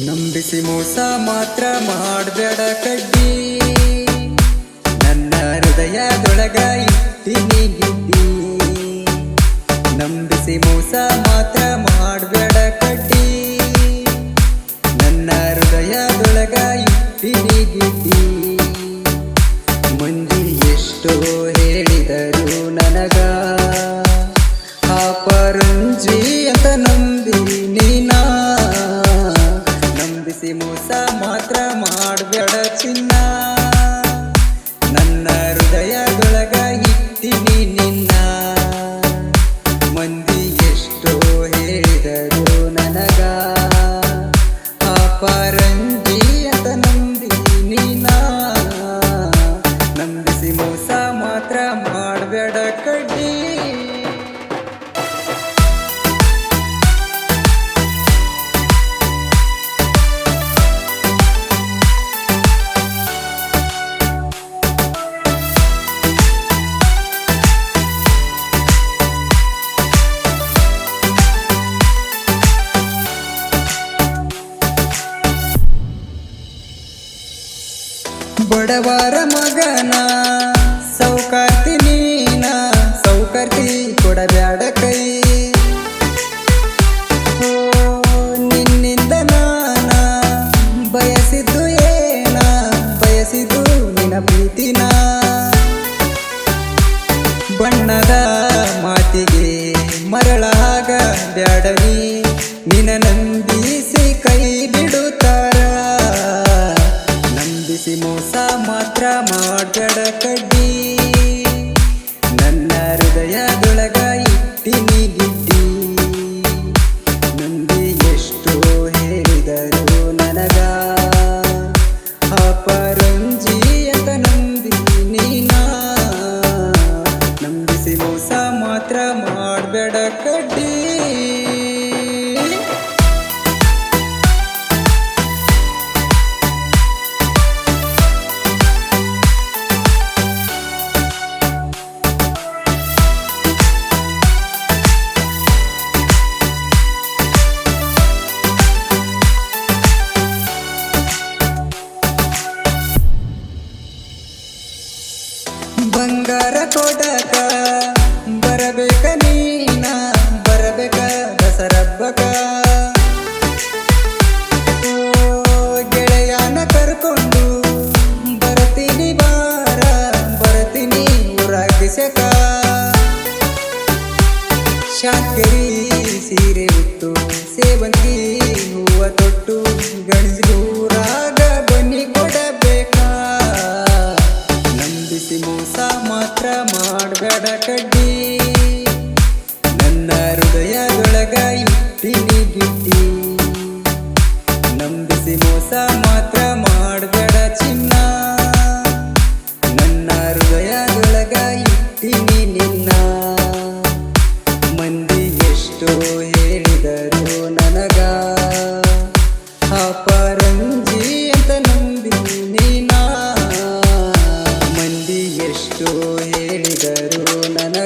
ನಂಬಿಸಿ ಮೋಸ ಮಾತ್ರ ಮಾಡಬೇಡ ಕಡ್ಡಿ, ನನ್ನ ಹೃದಯದೊಳಗ ಇಟ್ಟಿನಿ ಗಿಡ್ಡಿ. ನಂಬಿಸಿ ಮೋಸ ಮಾತ್ರ ಮಾಡಬೇಡ ಕಡ್ಡಿ, ನನ್ನ ಹೃದಯದೊಳಗ ಇಟ್ಟಿನಿ ಗಿಡ್ಡಿ. ಮಂದಿ ಎಷ್ಟೋ ಹೇಳಿದರು ನನಗ ಅಪರಂಜಿ ಅಂತ ನಂಬಿ ನೀನಾ. ನಂಬಿಸಿ ಮೋಸ ಮಾತ್ರ ಮಾಡಬೇಡ ಚಿನ್ನ, ನನ್ನ ಹೃದಯದೊಳಗ ಇಟ್ಟಿನಿ ನಿನ್ನ. ಮಂದಿ ಎಷ್ಟೋ ಹೇಳಿದರು ನನಗ ಅಪರಂಜಿ ಅಂತ ನಂಬಿ ನೀನಾ. ನಂಬಿಸಿ ಮೋಸ ಮಾತ್ರ ಮಾಡಬೇಡ ಕಡ್ಡಿ. ಬಡವರ ಮಗನ ಸೌಕಾರ್ತಿ ನೀನ, ಸೌಕಾರ್ತಿ ಕೊಡಬ್ಯಾಡ ಕೈ. ನಿನ್ನಿಂದ ನಾನ ಬಯಸಿದ್ದು ಏನ, ಬಯಸಿದ್ದು ನಿನ್ನ ಪ್ರೀತಿನ. ಬಣ್ಣದ ಮಾತಿಗೆ ಮರಳಾಗ ಬ್ಯಾಡವಿ, ನಿನ್ನ ನಂಬಿಸಿ ಕೈ ಬಿಡುತ್ತಾರ. ನಂಬಿಸಿ ಮೋಸ ಮಾತ್ರ ಮಾಡಬೇಡ ಕಡ್ಡಿ, ನನ್ನ ಹೃದಯದೊಳಗ ಇಟ್ಟಿನಿ ಗಿಡ್ಡಿ. ನಂಬಿ ಎಷ್ಟೋ ಹೇಳಿದರು ನನಗ ಅಪರಂಜಿ ಅಂತ ನಂಬಿ ನೀನಾ. ನಂಬಿಸಿ ಮೋಸ ಮಾತ್ರ ಮಾಡಬೇಡ ಕಡ್ಡಿ. ಬಂಗಾರ ಕೊಡಕ ಬರಬೇಕ ನೀನ, ಬರಬೇಕ ದಸರಬ್ಬಕ. ಗೆಳೆಯನ ಕರ್ಕೊಂಡು ಬರ್ತೀನಿ ಬಾರ, ಬರ್ತೀನಿ ಊರಾಗಿಸಕ. ಶಾಕರಿ ಸೀರೆ ಉಟ್ಟು ಸೇವಂತಿ ಹೂವ ತೊಟ್ಟು ಗಣಸೂರಾಗ ಬನ್ನಿ ಕೊಡಬೇಕಾ. ನಂಬಿಸಿ ಮೋಸ ಮಾತ್ರ ಮಾಡಬೇಡ ಕಡ್ಡಿ, ನನ್ನ ಹೃದಯದೊಳಗ ಇಟ್ಟಿನಿ ಗಿಡ್ಡಿ. ನಂಬಿಸಿ ಮೋಸ ಮಾತ್ರ ಮಾಡಬೇಡ ಚಿನ್ನ, ನನ್ನ ಹೃದಯದೊಳಗ ಇಟ್ಟಿನಿ ನಿನ್ನ. ಮಂದಿ ಎಷ್ಟೋ ಹೇಳಿದರು ನನಗ ಅಪರಂಜಿ ಅಂತ ನಂಬಿ ನೀನಾ. ಮಂದಿ ಎಷ್ಟೋ ಹೇಳಿದರು ನನಗ